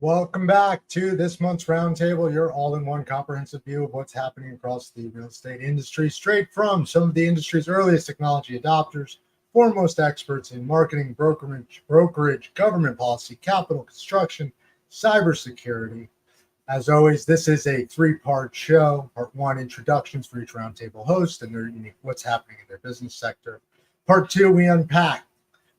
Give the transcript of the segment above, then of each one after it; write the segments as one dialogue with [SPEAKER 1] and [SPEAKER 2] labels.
[SPEAKER 1] Welcome back to this month's Roundtable, your all-in-one comprehensive view of what's happening across the real estate industry, straight from some of the industry's earliest technology adopters, foremost experts in marketing, brokerage, government policy, capital, construction, cybersecurity. As always, this is a three-part show. Part one, introductions for each Roundtable host and their unique what's happening in their business sector. Part two, we unpack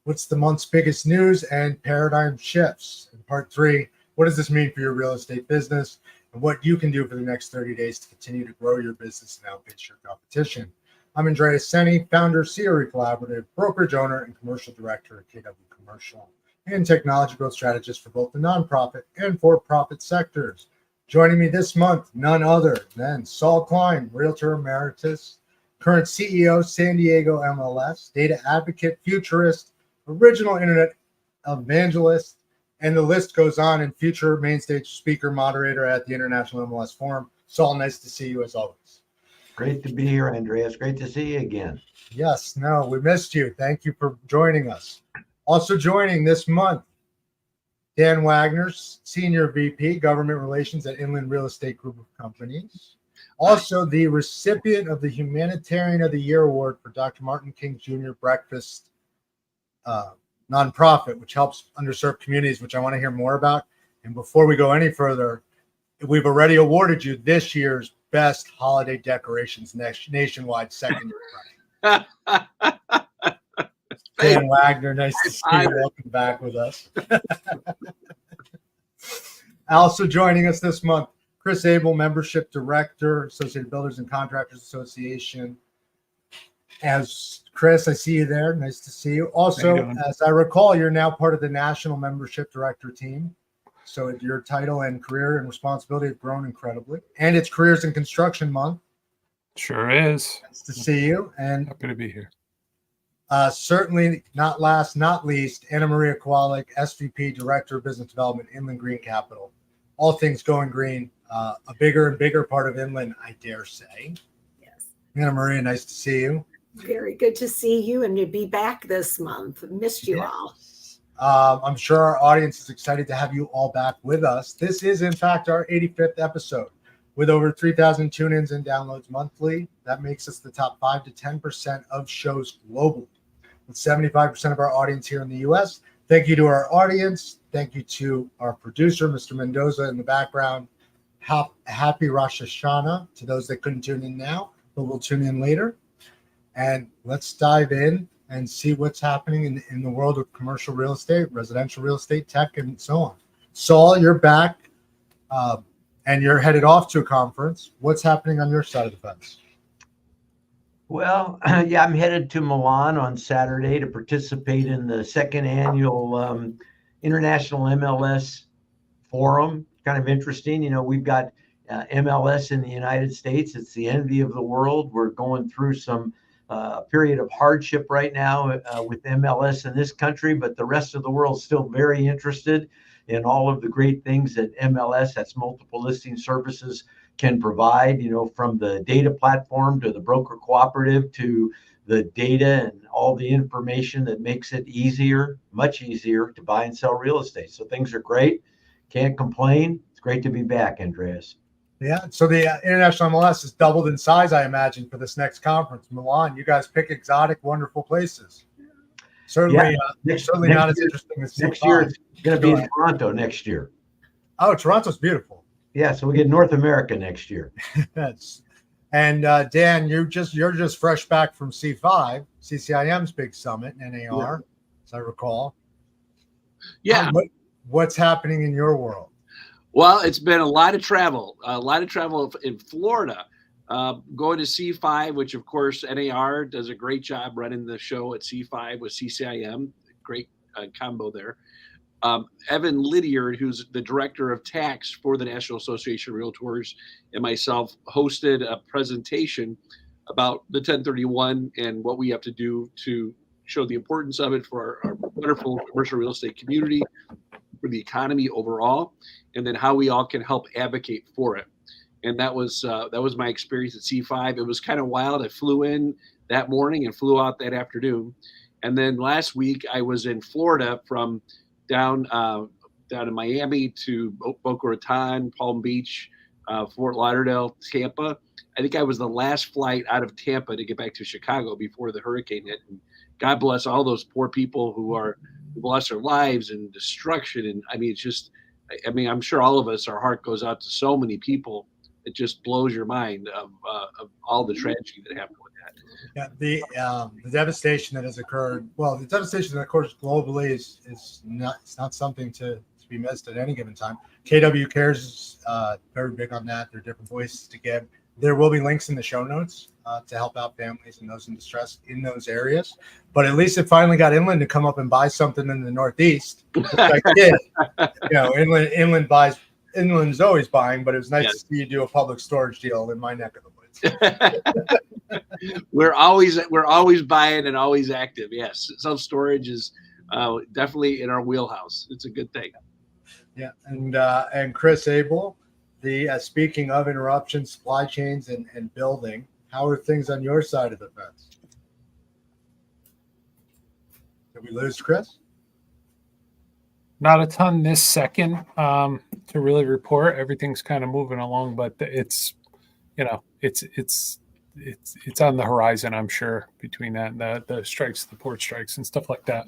[SPEAKER 1] what's the month's biggest news and paradigm shifts. And part three, what does this mean for your real estate business and what you can do for the next 30 days to continue to grow your business and outpace your competition? I'm Andreas, Senie, founder of CRECollaborative, brokerage owner, and commercial director at KW Commercial, and technology growth strategist for both the nonprofit and for-profit sectors. Joining me this month, none other than Saul Klein, Realtor Emeritus, current CEO, San Diego MLS, data advocate, Futurist, original internet Evangelist, and the list goes on, and future main stage speaker, moderator at the International MLS Forum. Saul, nice to see you as always.
[SPEAKER 2] Great to be here, Andreas. Great to see you again.
[SPEAKER 1] Yes, no, we missed you. Thank you for joining us. Also joining this month, Dan Wagner, Senior VP, Government Relations at Inland Real Estate Group of Companies. Also the recipient of the Humanitarian of the Year Award for Dr. Martin King Jr. Breakfast nonprofit, which helps underserved communities, which I want to hear more about. And before we go any further, we've already awarded you this year's best holiday decorations nationwide second year running. Dan Wagner, nice to see you. Welcome back with us. Also joining us this month, Chris Abel, Membership Director, Associated Builders and Contractors Association. As Chris, I see you there. Nice to see you. Also, as I recall, you're now part of the National Membership Director team. So your title and career and responsibility have grown incredibly. And it's Careers in Construction Month.
[SPEAKER 3] Sure is.
[SPEAKER 1] Nice to see you. And
[SPEAKER 3] happy to be here.
[SPEAKER 1] Certainly not last, not least, Anna Maria Kowalik, SVP, Director of Business Development, Inland Green Capital. All things going green. A bigger and bigger part of Inland, I dare say.
[SPEAKER 4] Yes.
[SPEAKER 1] Anna Maria, nice to see you.
[SPEAKER 4] Very good to see you and to be back this month. Missed you all.
[SPEAKER 1] I'm sure our audience is excited to have you all back with us. This is, in fact, our 85th episode with over 3,000 tune-ins and downloads monthly. That makes us the top 5 to 10% of shows globally, with 75% of our audience here in the U.S. Thank you to our audience. Thank you to our producer, Mr. Mendoza, in the background. Happy Rosh Hashanah to those that couldn't tune in now, but will tune in later. And let's dive in and see what's happening in the world of commercial real estate, residential real estate, tech, and so on. Saul, you're back, and you're headed off to a conference. What's happening on your side of the fence?
[SPEAKER 2] Well, yeah, I'm headed to Milan on Saturday to participate in the second annual International MLS Forum. Kind of interesting. You know, we've got MLS in the United States. It's the envy of the world. We're going through some period of hardship right now with MLS in this country, but the rest of the world is still very interested in all of the great things that MLS, that's multiple listing services, can provide, you know, from the data platform to the broker cooperative to the data and all the information that makes it easier, much easier to buy and sell real estate. So things are great. Can't complain. It's great to be back, Andreas.
[SPEAKER 1] Yeah, so the International MLS has doubled in size, I imagine, for this next conference. Milan, you guys pick exotic, wonderful places. Certainly, certainly not as interesting as
[SPEAKER 2] next year. It's going to be in Toronto next year.
[SPEAKER 1] Oh, Toronto's beautiful.
[SPEAKER 2] Yeah, so we get North America next year.
[SPEAKER 1] Yes. And Dan, you're just fresh back from C5, CCIM's big summit, NAR, as I recall.
[SPEAKER 5] Yeah.
[SPEAKER 1] What's happening in your world?
[SPEAKER 5] Well, it's been a lot of travel in Florida, going to C5, which of course NAR does a great job running the show at C5 with CCIM. Great combo there. Evan Lydiard, who's the director of tax for the National Association of Realtors, and myself hosted a presentation about the 1031 and what we have to do to show the importance of it for our wonderful commercial real estate community, for the economy overall, and then how we all can help advocate for it. And that was my experience at C5. It was kind of wild. I flew in that morning and flew out that afternoon. And then last week I was in Florida from down down in Miami to Boca Raton, Palm Beach, Fort Lauderdale, Tampa. I think I was the last flight out of Tampa to get back to Chicago before the hurricane hit. And God bless all those poor people who lost their lives and destruction. And I mean, it's just, I mean, I'm sure all of us, our heart goes out to so many people. It just blows your mind of all the tragedy that happened with that.
[SPEAKER 1] Yeah, the devastation that has occurred. Well, the devastation that occurs globally is not something to be missed at any given time. KW Cares is very big on that. There are different voices to give. There will be links in the show notes to help out families and those in distress in those areas. But at least it finally got Inland to come up and buy something in the Northeast. I did. Inland is always buying, but it was nice to see you do a public storage deal in my neck of the woods.
[SPEAKER 5] We're always buying and always active. Yes, self-storage is definitely in our wheelhouse. It's a good thing.
[SPEAKER 1] Yeah, and Chris Abel, speaking of interruptions, supply chains, and building, how are things on your side of the fence? Did we lose Chris?
[SPEAKER 3] Not a ton this second to really report. Everything's kind of moving along, but it's on the horizon, I'm sure, between that and the strikes, the port strikes and stuff like that.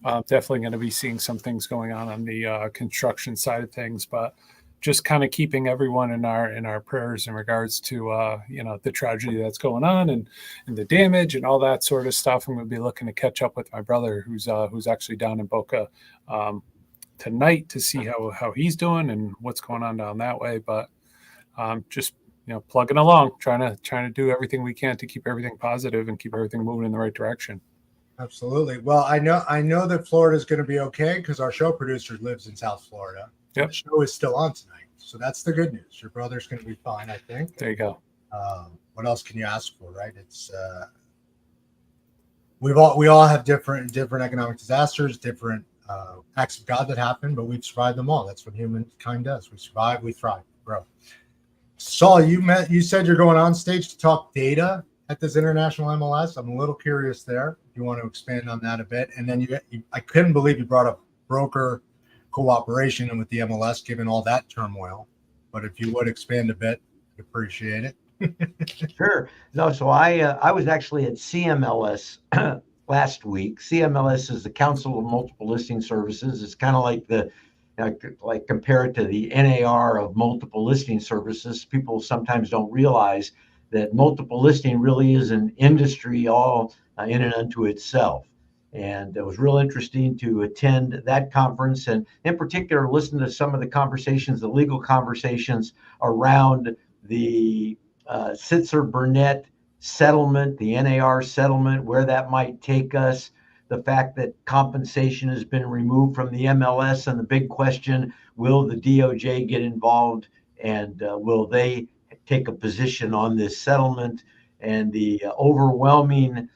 [SPEAKER 3] Definitely going to be seeing some things going on the construction side of things, but just kind of keeping everyone in our prayers in regards to the tragedy that's going on and the damage and all that sort of stuff. I'm going to be looking to catch up with my brother who's actually down in Boca tonight to see how he's doing and what's going on down that way. But just plugging along, trying to do everything we can to keep everything positive and keep everything moving in the right direction.
[SPEAKER 1] Absolutely. Well, I know that Florida is going to be okay because our show producer lives in South Florida.
[SPEAKER 3] Yep.
[SPEAKER 1] The show is still on tonight, so that's the good news. Your brother's going to be fine, I think.
[SPEAKER 3] There you go.
[SPEAKER 1] What else can you ask for, right? It's we all have different economic disasters, different acts of God that happen, but we've survived them all. That's what humankind does. We survive, we thrive, grow. Saul, you said you're going on stage to talk data at this international MLS. I'm a little curious there. If you want to expand on that a bit, and then I couldn't believe you brought up broker cooperation and with the MLS, given all that turmoil. But if you would expand a bit, I'd appreciate it.
[SPEAKER 2] Sure. No, so I was actually at CMLS last week. CMLS is the Council of Multiple Listing Services. It's kind of like compare it to the NAR of multiple listing services. People sometimes don't realize that multiple listing really is an industry all in and unto itself. And it was real interesting to attend that conference and in particular, listen to some of the conversations, the legal conversations around the Sitzer-Burnett settlement, the NAR settlement, where that might take us, the fact that compensation has been removed from the MLS, and the big question, will the DOJ get involved and will they take a position on this settlement? And the overwhelming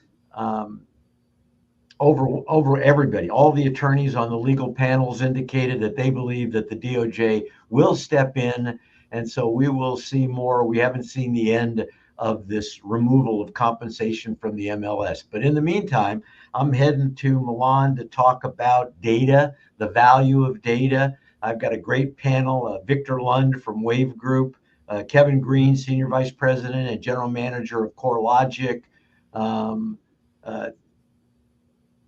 [SPEAKER 2] over everybody, all the attorneys on the legal panels indicated that they believe that the DOJ will step in. And so we will see more. We haven't seen the end of this removal of compensation from the MLS. But in the meantime, I'm heading to Milan to talk about data, the value of data. I've got a great panel, Victor Lund from Wave Group, Kevin Green, Senior Vice President and General Manager of CoreLogic,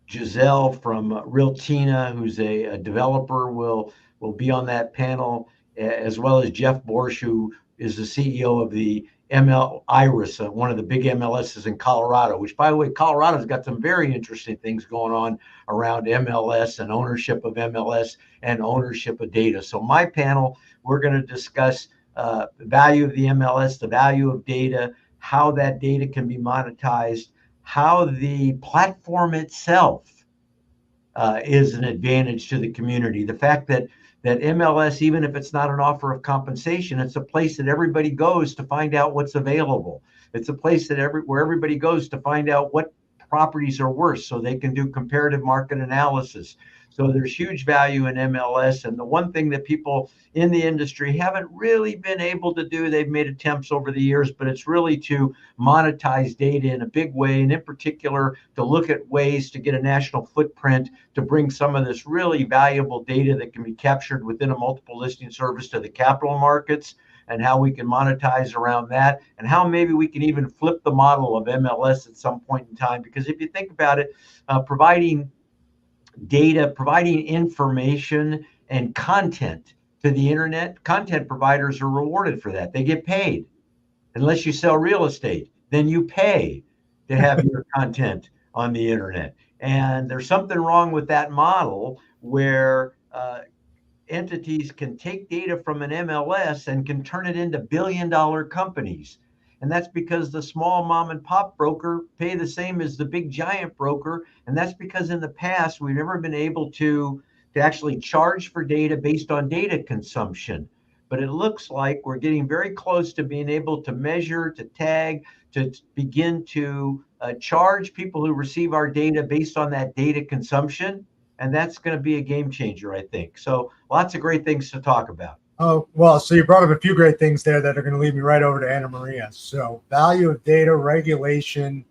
[SPEAKER 2] Giselle from Realtina, who's a developer, will be on that panel, as well as Jeff Borsch, who is the CEO of the Iris, one of the big MLSs in Colorado, which, by the way, Colorado's got some very interesting things going on around MLS and ownership of MLS and ownership of data. So my panel, we're going to discuss the value of the MLS, the value of data, how that data can be monetized, how the platform itself is an advantage to the community. The fact that MLS, even if it's not an offer of compensation, it's a place that everybody goes to find out what's available. It's a place that where everybody goes to find out what properties are worth so they can do comparative market analysis. So there's huge value in MLS. And the one thing that people in the industry haven't really been able to do, they've made attempts over the years, but it's really to monetize data in a big way. And in particular, to look at ways to get a national footprint to bring some of this really valuable data that can be captured within a multiple listing service to the capital markets, and how we can monetize around that, and how maybe we can even flip the model of MLS at some point in time. Because if you think about it, providing data, providing information and content to the internet, content providers are rewarded for that. They get paid. Unless you sell real estate, then you pay to have your content on the internet. And there's something wrong with that model where entities can take data from an MLS and can turn it into billion-dollar companies. And that's because the small mom and pop broker pay the same as the big giant broker. And that's because in the past, we've never been able to actually charge for data based on data consumption. But it looks like we're getting very close to being able to measure, to tag, to begin to charge people who receive our data based on that data consumption. And that's going to be a game changer, I think. So lots of great things to talk about.
[SPEAKER 1] Oh, well, so you brought up a few great things there that are going to lead me right over to Anna Maria. So value of data, regulation,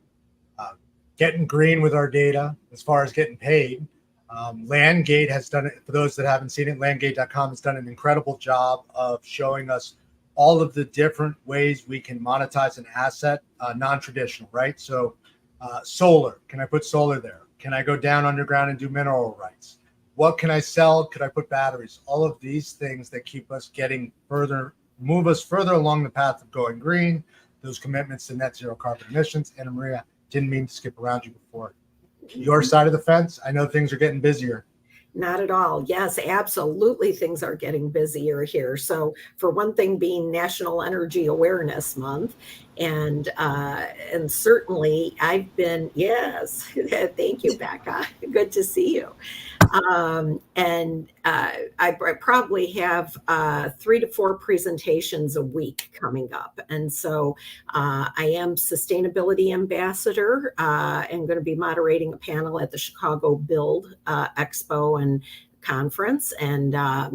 [SPEAKER 1] getting green with our data as far as getting paid. Landgate has done it. For those that haven't seen it, landgate.com has done an incredible job of showing us all of the different ways we can monetize an asset, non-traditional, right? So solar, can I put solar there? Can I go down underground and do mineral rights? What can I sell? Could I put batteries? All of these things that keep us getting further, move us further along the path of going green, those commitments to net zero carbon emissions. Anna Maria, didn't mean to skip around you before. Your side of the fence, I know things are getting busier.
[SPEAKER 4] Not at all. Yes, absolutely. Things are getting busier here. So for one thing being National Energy Awareness Month. And certainly I've been, yes, thank you, Becca. Good to see you. I probably have 3 to 4 presentations a week coming up. And so I am Sustainability Ambassador and going to be moderating a panel at the Chicago Build Expo and Conference. And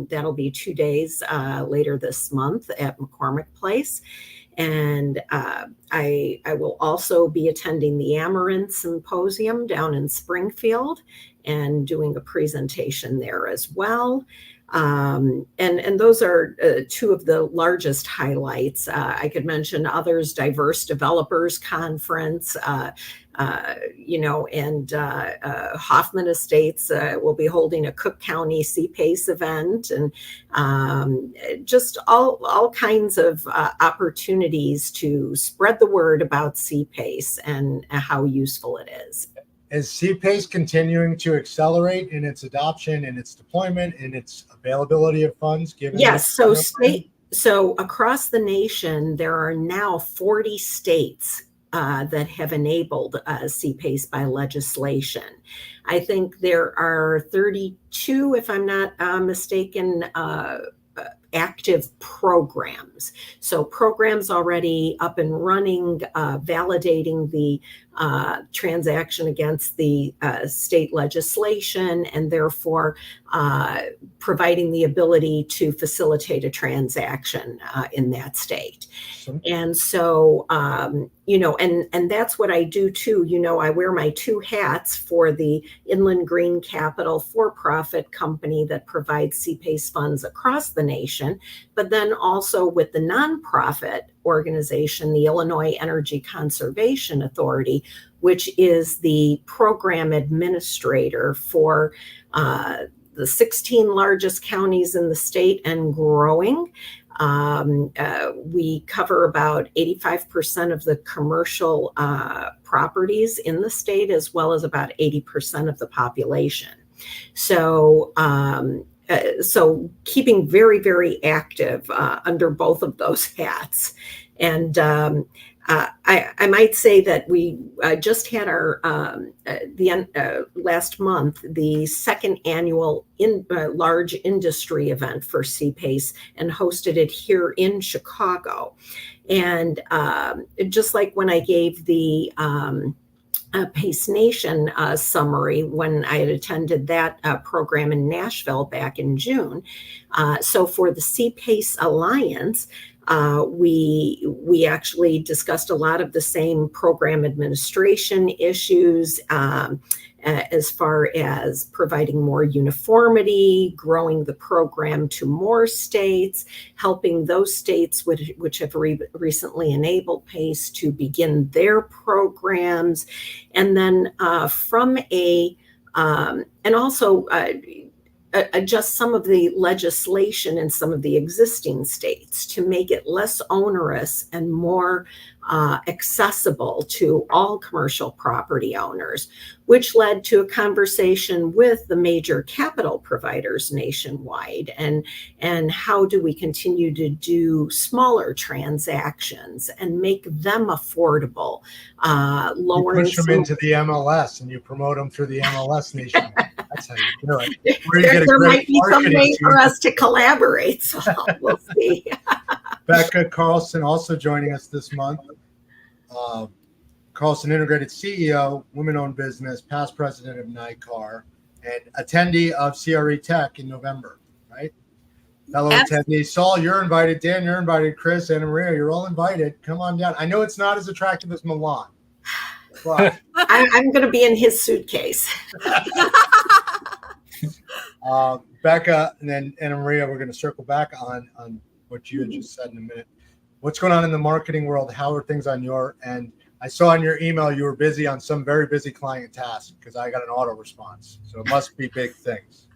[SPEAKER 4] that'll be 2 days later this month at McCormick Place. And I will also be attending the Amaranth Symposium down in Springfield and doing a presentation there as well. And those are 2 of the largest highlights. I could mention others: Diverse Developers Conference, and Hoffman Estates will be holding a Cook County CPACE event, and just all kinds of opportunities to spread the word about CPACE and how useful it is.
[SPEAKER 1] Is CPACE continuing to accelerate in its adoption, in its deployment, in its availability of funds?
[SPEAKER 4] Yes. So across the nation, there are now 40 states that have enabled CPACE by legislation. I think there are 32, if I'm not mistaken, active programs. So programs already up and running, validating the transaction against the state legislation, and therefore providing the ability to facilitate a transaction in that state. And so, and that's what I do too. I wear my 2 hats for the Inland Green Capital for-profit company that provides CPACE funds across the nation, but then also with the nonprofit organization, the Illinois Energy Conservation Authority, which is the program administrator for the 16 largest counties in the state and growing. We cover about 85% of the commercial properties in the state, as well as about 80% of the population. So, keeping very, very active under both of those hats. And I might say that we just had our last month, the 2nd annual large industry event for CPACE, and hosted it here in Chicago. And just like when I gave the Pace Nation summary when I had attended that program in Nashville back in June. So for the CPACE Alliance, we actually discussed a lot of the same program administration issues, as far as providing more uniformity, growing the program to more states, helping those states which have recently enabled PACE to begin their programs, and then and also adjust some of the legislation in some of the existing states to make it less onerous and more accessible to all commercial property owners, which led to a conversation with the major capital providers nationwide. And how do we continue to do smaller transactions and make them affordable, lowering
[SPEAKER 1] you push them into the MLS and you promote them through the MLS nation. That's how you do it.
[SPEAKER 4] There might be some way for us to collaborate, so we'll see.
[SPEAKER 1] Becca Carlson also joining us this month. Carlson Integrated CEO, women-owned business, past president of NICAR, and attendee of CRETech in November, right? Fellow attendee. Saul, you're invited. Dan, you're invited. Chris, Anna Maria, you're all invited. Come on down. I know it's not as attractive as Milan, but
[SPEAKER 4] I'm going to be in his suitcase.
[SPEAKER 1] Becca and then Anna Maria, we're going to circle back on what you had just said in a minute. What's going on in the marketing world? How are things on your end? I saw in your email you were busy on some very busy client task because I got an auto response. So it must be big things.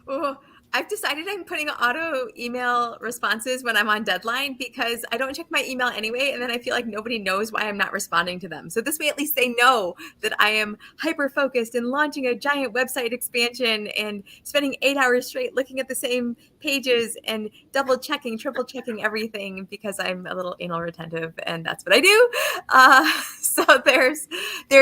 [SPEAKER 6] Well, I've decided I'm putting auto email responses when I'm on deadline because I don't check my email anyway. And then I feel like nobody knows why I'm not responding to them. So this way, at least they know that I am hyper-focused and launching a giant website expansion and spending 8 hours straight looking at the same pages and double checking, triple checking everything because I'm a little anal retentive and that's what I do. So there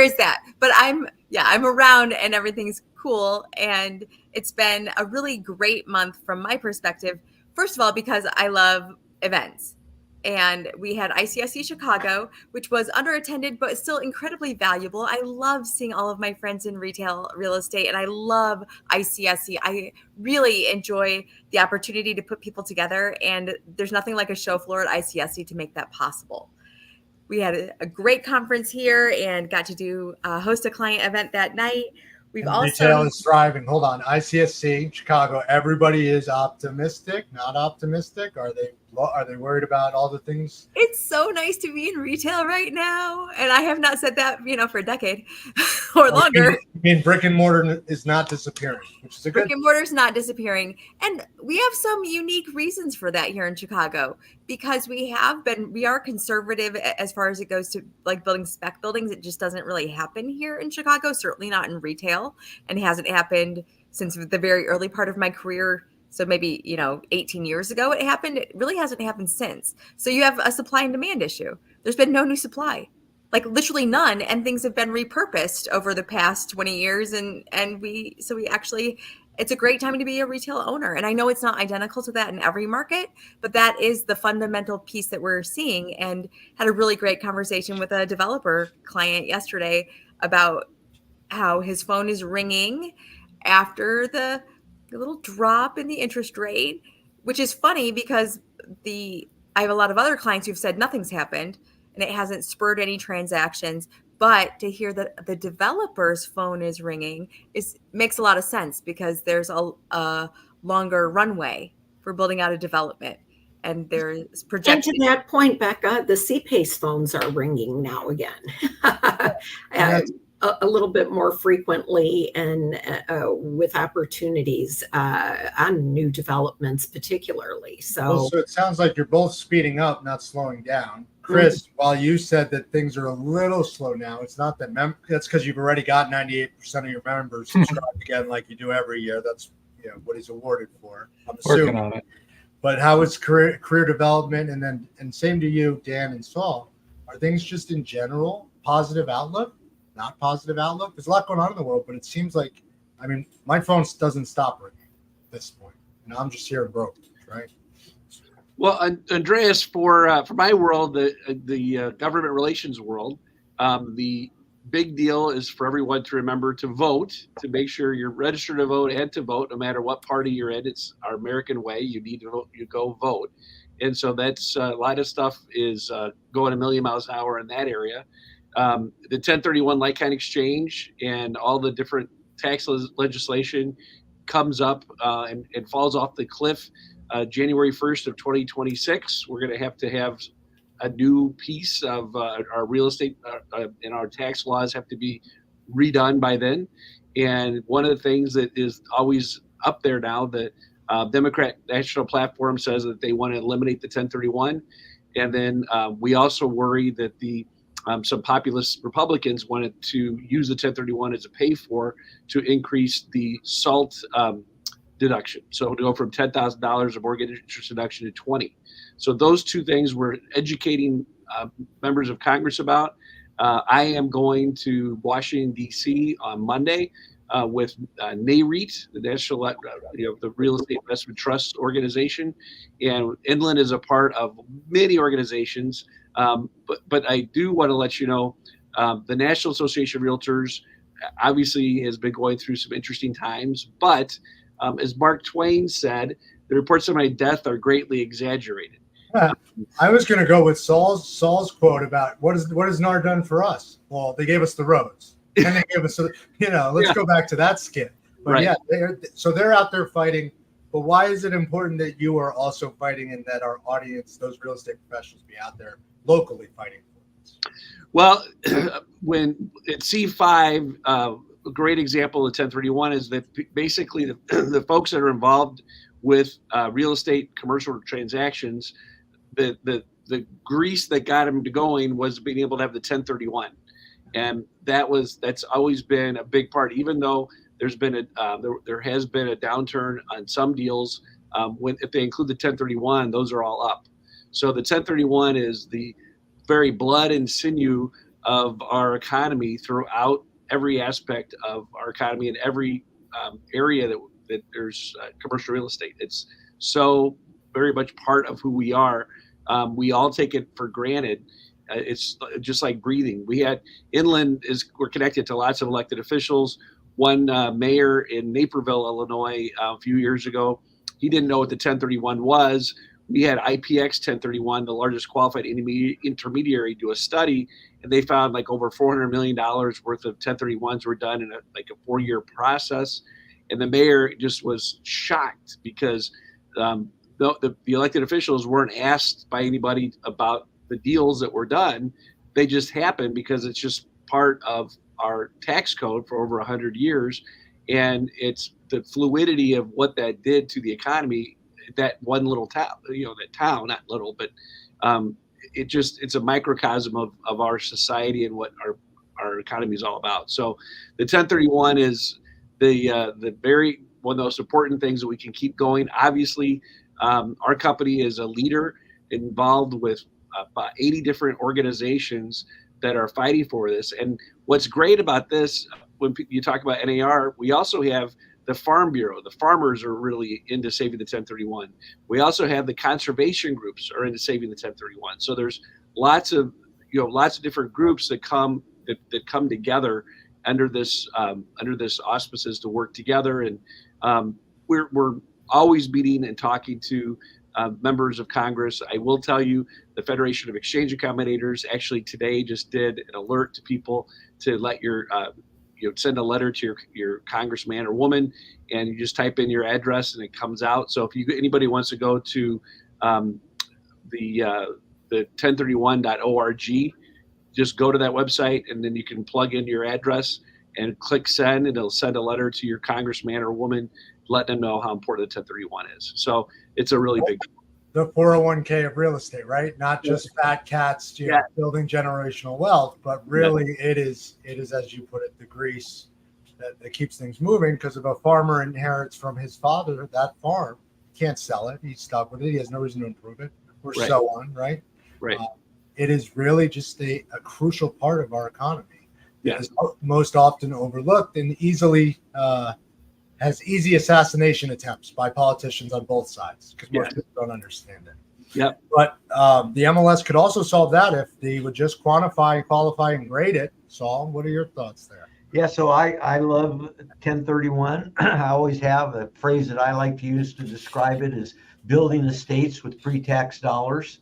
[SPEAKER 6] is that, but I'm around and everything's cool. And it's been a really great month from my perspective. First of all, because I love events. And we had ICSC Chicago, which was underattended, but still incredibly valuable. I love seeing all of my friends in retail real estate, and I love ICSC. I really enjoy the opportunity to put people together, and there's nothing like a show floor at ICSC to make that possible. We had a great conference here and got to host a client event that night.
[SPEAKER 1] Retail is thriving. Hold on. ICSC, Chicago, everybody is optimistic, not optimistic. Are they worried about all the things?
[SPEAKER 6] It's so nice to be in retail right now. And I have not said that, for a decade or longer.
[SPEAKER 1] I mean, brick and mortar is not disappearing, which is a good.
[SPEAKER 6] Brick and mortar is not disappearing. And we have some unique reasons for that here in Chicago because we are conservative as far as it goes to like building spec buildings. It just doesn't really happen here in Chicago, certainly not in retail, and hasn't happened since the very early part of my career. So maybe, 18 years ago it happened. It really hasn't happened since. So you have a supply and demand issue. There's been no new supply, like literally none. And things have been repurposed over the past 20 years. It's a great time to be a retail owner. And I know it's not identical to that in every market, but that is the fundamental piece that we're seeing. And had a really great conversation with a developer client yesterday about how his phone is ringing after the little drop in the interest rate, which is funny because I have a lot of other clients who've said nothing's happened and it hasn't spurred any transactions. But to hear that the developer's phone is ringing makes a lot of sense because there's a longer runway for building out a development. And there's projection.
[SPEAKER 4] And to that point, Becca, the CPACE phones are ringing now again. A little bit more frequently and with opportunities on new developments particularly. So
[SPEAKER 1] it sounds like you're both speeding up, not slowing down. Chris, while you said that things are a little slow now, it's not that that's because you've already got 98% of your members subscribed again like you do every year. That's what he's awarded for. I'm assuming.
[SPEAKER 3] Working on it.
[SPEAKER 1] But how is career development? And same to you, Dan and Saul. Are things just in general positive outlook? Not positive outlook. There's a lot going on in the world, but it seems like, my phone doesn't stop ringing at this point. I'm just here broke, right?
[SPEAKER 5] Well, Andreas, for my world, the government relations world, The big deal is for everyone to remember to vote, to make sure you're registered to vote and to vote, no matter what party you're in. It's our American way. You need to vote, you go vote. And so that's a lot of stuff is going a million miles an hour in that area. The 1031 like-kind exchange and all the different tax legislation comes up and falls off the cliff January 1st of 2026. We're going to have a new piece of our real estate and our tax laws have to be redone by then. And one of the things that is always up there now, the Democrat National Platform says that they want to eliminate the 1031. And then we also worry that some populist Republicans wanted to use the 1031 as a pay for to increase the SALT deduction. So to go from $10,000 of mortgage interest deduction to 20. So those two things we're educating members of Congress about. I am going to Washington, D.C. on Monday with NAREIT, the National, the Real Estate Investment Trust Organization, and Inland is a part of many organizations. But I do want to let you know, the National Association of Realtors obviously has been going through some interesting times. But as Mark Twain said, the reports of my death are greatly exaggerated.
[SPEAKER 1] I was going to go with Saul's quote about what has NAR done for us? Well, they gave us the roads. And they give us, let's go back to that skit. But
[SPEAKER 5] right.
[SPEAKER 1] They're out there fighting. But why is it important that you are also fighting and that our audience, those real estate professionals, be out there locally fighting for this?
[SPEAKER 5] Well, when at C5, a great example of 1031 is that basically the folks that are involved with real estate commercial transactions, the grease that got them going was being able to have the 1031. And that's always been a big part, even though there has been a downturn on some deals. If they include the 1031, those are all up. So the 1031 is the very blood and sinew of our economy throughout every aspect of our economy in every area that there's commercial real estate. It's so very much part of who we are. We all take it for granted. It's just like breathing. We're connected to lots of elected officials. One mayor in Naperville, Illinois, a few years ago, he didn't know what the 1031 was. We had IPX 1031, the largest qualified intermediary, do a study, and they found like over $400 million worth of 1031s were done in a 4-year process. And the mayor just was shocked because the elected officials weren't asked by anybody about the deals that were done. They just happened because it's just part of our tax code for over 100 years. And it's the fluidity of what that did to the economy, that one little town, that town, not little, but it's a microcosm of our society and what our economy is all about. So the 1031 is the very one of the most important things that we can keep going. Obviously, our company is a leader involved with about 80 different organizations that are fighting for this. And what's great about this, when you talk about NAR, we also have the Farm Bureau. The farmers are really into saving the 1031. We also have the conservation groups are into saving the 1031. So there's lots of different groups that come together under this auspices to work together. And we're always meeting and talking to members of Congress. I will tell you, the Federation of Exchange Accommodators actually today just did an alert to people to let send a letter to your congressman or woman, and you just type in your address and it comes out. So if anybody wants to go to the 1031.org, just go to that website and then you can plug in your address and click send, and it'll send a letter to your congressman or woman, letting them know how important the 1031 is. So it's a really big deal.
[SPEAKER 1] The 401k of real estate, right? Not just fat cats, building generational wealth, but really it is, as you put it, the grease that keeps things moving. Because if a farmer inherits from his father that farm, he can't sell it. He's stuck with it. He has no reason to improve it, or so on, right? Right. It is really just a crucial part of our economy. Yeah. Is most often overlooked and easily has easy assassination attempts by politicians on both sides because most people don't understand it.
[SPEAKER 5] Yep.
[SPEAKER 1] But the MLS could also solve that if they would just quantify, qualify, and grade it. Saul, what are your thoughts there?
[SPEAKER 2] Yeah, so I love 1031. I always have a phrase that I like to use to describe it is building estates with pre-tax dollars,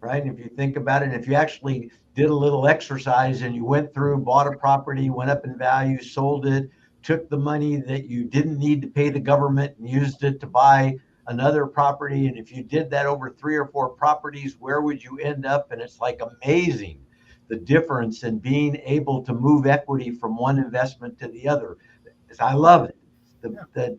[SPEAKER 2] right? And if you think about it, if you actually did a little exercise and you went through, bought a property, went up in value, sold it, took the money that you didn't need to pay the government and used it to buy another property. And if you did that over 3 or 4 properties, where would you end up? And it's like amazing the difference in being able to move equity from one investment to the other. I love it.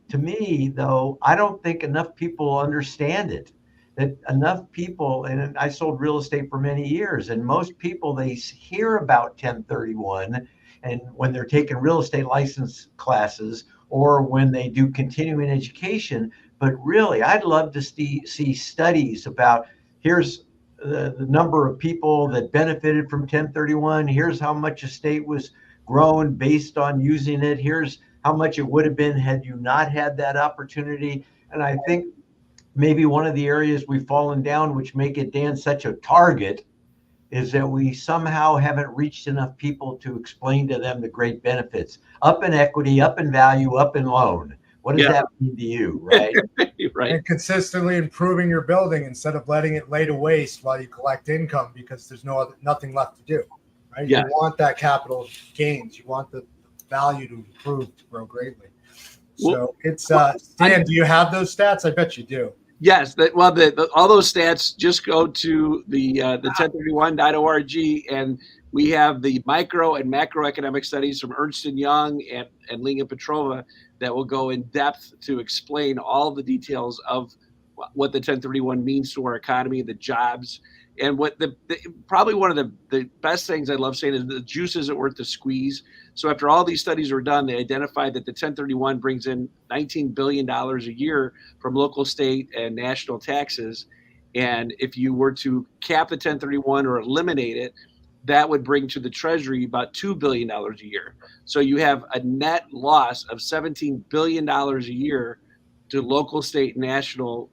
[SPEAKER 2] To me, though, I don't think enough people understand it. That enough people, and I sold real estate for many years, and most people, they hear about 1031 and when they're taking real estate license classes or when they do continuing education. But really, I'd love to see studies about here's the number of people that benefited from 1031. Here's how much estate was grown based on using it. Here's how much it would have been had you not had that opportunity. And I think maybe one of the areas we've fallen down, which make it, Dan, such a target, is that we somehow haven't reached enough people to explain to them the great benefits. Up in equity, up in value, up in loan. What does that mean to you, right?
[SPEAKER 5] Right.
[SPEAKER 1] And consistently improving your building instead of letting it lay to waste while you collect income because there's nothing left to do, right?
[SPEAKER 5] Yeah.
[SPEAKER 1] You want that capital gains. You want the value to improve, to grow greatly. So it's Dan, do you have those stats? I bet you do.
[SPEAKER 5] Yes, all those stats, just go to the 1031.org, and we have the micro and macroeconomic studies from Ernst & Young and Ling and Petrova that will go in depth to explain all the details of what the 1031 means to our economy, the jobs, and what probably one of the best things I love saying is the juice isn't worth the squeeze. So after all these studies were done, they identified that the 1031 brings in $19 billion a year from local, state, and national taxes. And if you were to cap the 1031 or eliminate it, that would bring to the Treasury about $2 billion a year. So you have a net loss of $17 billion a year to local, state, and national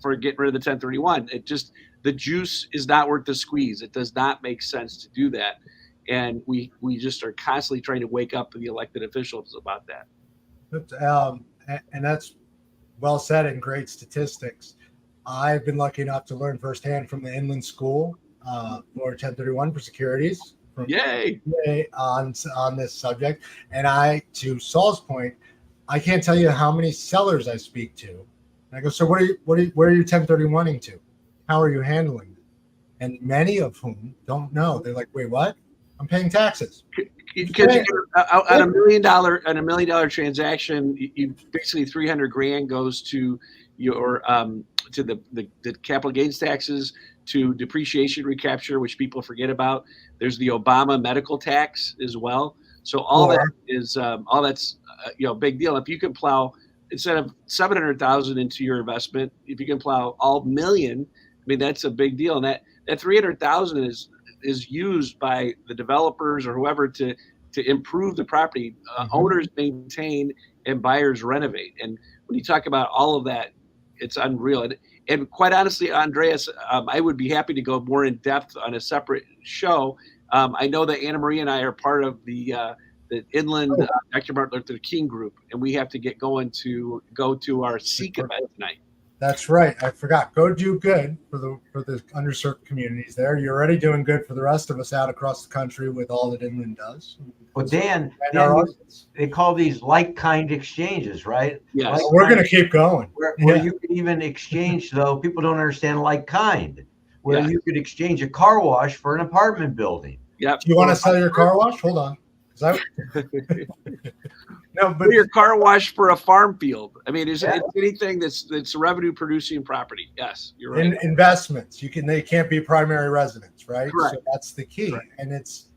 [SPEAKER 5] for getting rid of the 1031. The juice is not worth the squeeze. It does not make sense to do that. And we just are constantly trying to wake up the elected officials about that.
[SPEAKER 1] And that's well said and great statistics. I've been lucky enough to learn firsthand from the Inland School for 1031 for securities.
[SPEAKER 5] Yay!
[SPEAKER 1] On this subject. And to Saul's point, I can't tell you how many sellers I speak to. And I go, so where are you 1031ing to? How are you handling it? And many of whom don't know. They're like, wait, what? I'm paying taxes.
[SPEAKER 5] Because on $1 million transaction, you basically $300,000 goes to your to the capital gains taxes, to depreciation recapture, which people forget about. There's the Obama medical tax as well. So that is that's a big deal. If you can plow instead of $700,000 into your investment, if you can plow all $1 million, I mean that's a big deal. And that $300,000 is used by the developers or whoever to improve the property. Owners maintain and buyers renovate. And when you talk about all of that, it's unreal. And quite honestly, Andreas, I would be happy to go more in depth on a separate show. I know that Anna Marie and I are part of the Inland Dr. Martin Luther King group, and we have to get going to go to our SEEK event tonight.
[SPEAKER 1] That's right. I forgot. Go do good for the underserved communities there. You're already doing good for the rest of us out across the country with all that Inland does.
[SPEAKER 2] Well, Dan, they call these like-kind exchanges, right?
[SPEAKER 5] Yes.
[SPEAKER 1] We're going to keep going.
[SPEAKER 2] Where you could even exchange, though, people don't understand like-kind, where you could exchange a car wash for an apartment building.
[SPEAKER 5] Yeah.
[SPEAKER 1] Do you want to sell your car wash? Hold on. No, but
[SPEAKER 5] your car wash for a farm field. I mean, it's anything that's revenue producing property. Yes, you're right.
[SPEAKER 1] Investments, they can't be primary residence, right?
[SPEAKER 5] Correct.
[SPEAKER 1] So that's the key.
[SPEAKER 5] Correct.
[SPEAKER 1] And it's,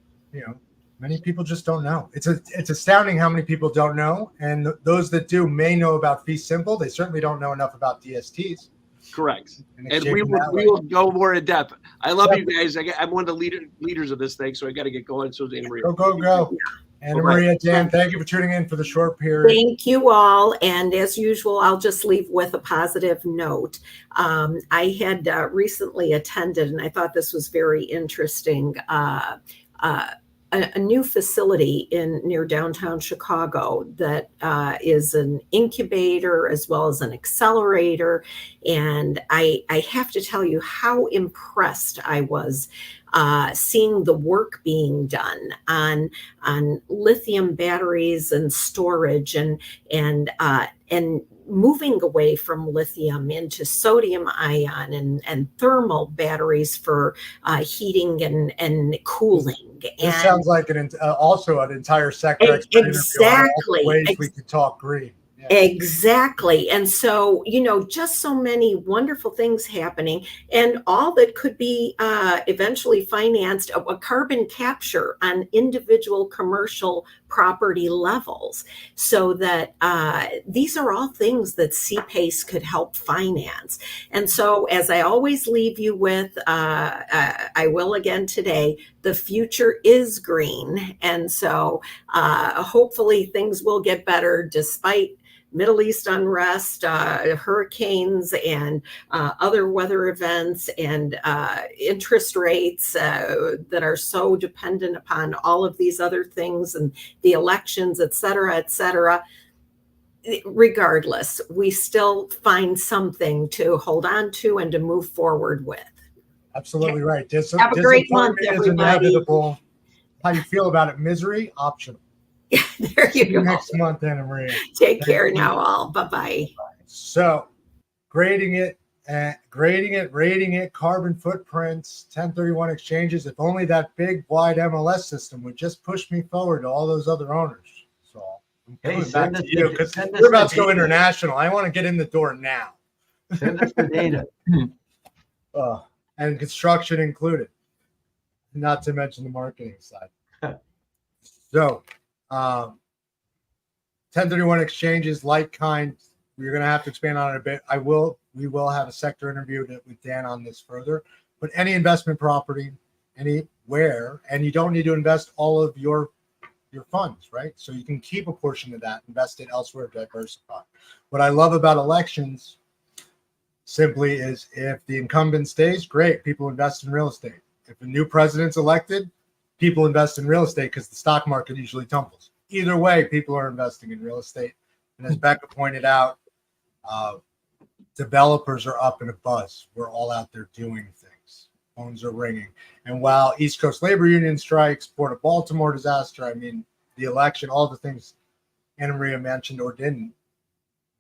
[SPEAKER 1] many people just don't know. It's astounding how many people don't know. And those that do may know about fee simple. They certainly don't know enough about DSTs.
[SPEAKER 5] Correct. And we will go more in depth. I love you guys. I'm one of the leaders of this thing, so I got to get going. So Anna Marie.
[SPEAKER 1] Go. Anna Maria, Dan, thank you for tuning in for the short period.
[SPEAKER 4] Thank you all. And as usual, I'll just leave with a positive note. I had recently attended, and I thought this was very interesting, a new facility near downtown Chicago that is an incubator as well as an accelerator. And I have to tell you how impressed I was seeing the work being done on lithium batteries and storage and moving away from lithium into sodium ion and thermal batteries for heating and cooling.
[SPEAKER 1] This sounds like also an entire sector.
[SPEAKER 4] Exactly.
[SPEAKER 1] Ways we could talk green. Yeah.
[SPEAKER 4] Exactly. And so, just so many wonderful things happening, and all that could be eventually financed, a carbon capture on individual commercial property levels, so that these are all things that CPACE could help finance. And so, as I always leave you with, I will again today, the future is green. And so hopefully things will get better despite Middle East unrest, hurricanes, and other weather events, and interest rates that are so dependent upon all of these other things, and the elections, et cetera, et cetera. Regardless, we still find something to hold on to and to move forward with.
[SPEAKER 1] Absolutely right.
[SPEAKER 4] Have a great month, everybody.
[SPEAKER 1] Inevitable. How you feel about it? Misery, optional.
[SPEAKER 4] There you go.
[SPEAKER 1] Next month, Anna Maria.
[SPEAKER 4] Take care now, all. Bye-bye.
[SPEAKER 1] So, rating it, carbon footprints, 1031 exchanges. If only that big, wide MLS system would just push me forward to all those other owners. So, I'm coming back to you because we're about to go international. I want to get in the door now.
[SPEAKER 2] Send us the data.
[SPEAKER 1] And construction included, not to mention the marketing side. So, 1031 exchanges, like kind, we're going to have to expand on it a bit. We will have a sector interview with Dan on this further, but any investment property, anywhere, and you don't need to invest all of your funds, right? So you can keep a portion of that, invest it elsewhere, diversify. What I love about elections simply is if the incumbent stays, great, people invest in real estate. If a new president's elected, people invest in real estate because the stock market usually tumbles. Either way, people are investing in real estate. And as Becca pointed out, developers are up in a buzz. We're all out there doing things. Phones are ringing. And while East Coast labor union strikes, Port of Baltimore disaster, the election, all the things Anna Maria mentioned or didn't,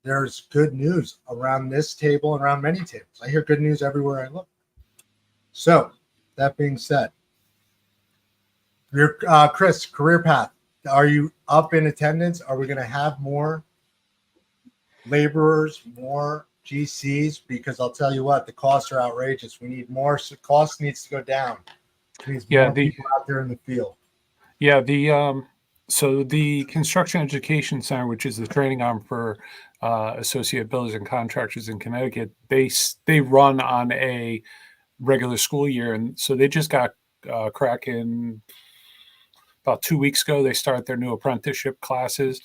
[SPEAKER 1] there's good news around this table and around many tables. I hear good news everywhere I look. So, that being said, Chris, career path. Are you up in attendance? Are we going to have more laborers, more GCs? Because I'll tell you what, the costs are outrageous. We need more. So cost needs to go down. More people out there in the field.
[SPEAKER 3] Yeah, so the Construction Education Center, which is the training arm for associate builders and contractors in Connecticut, they run on a regular school year, and so they just got cracking about 2 weeks ago. They start their new apprenticeship classes.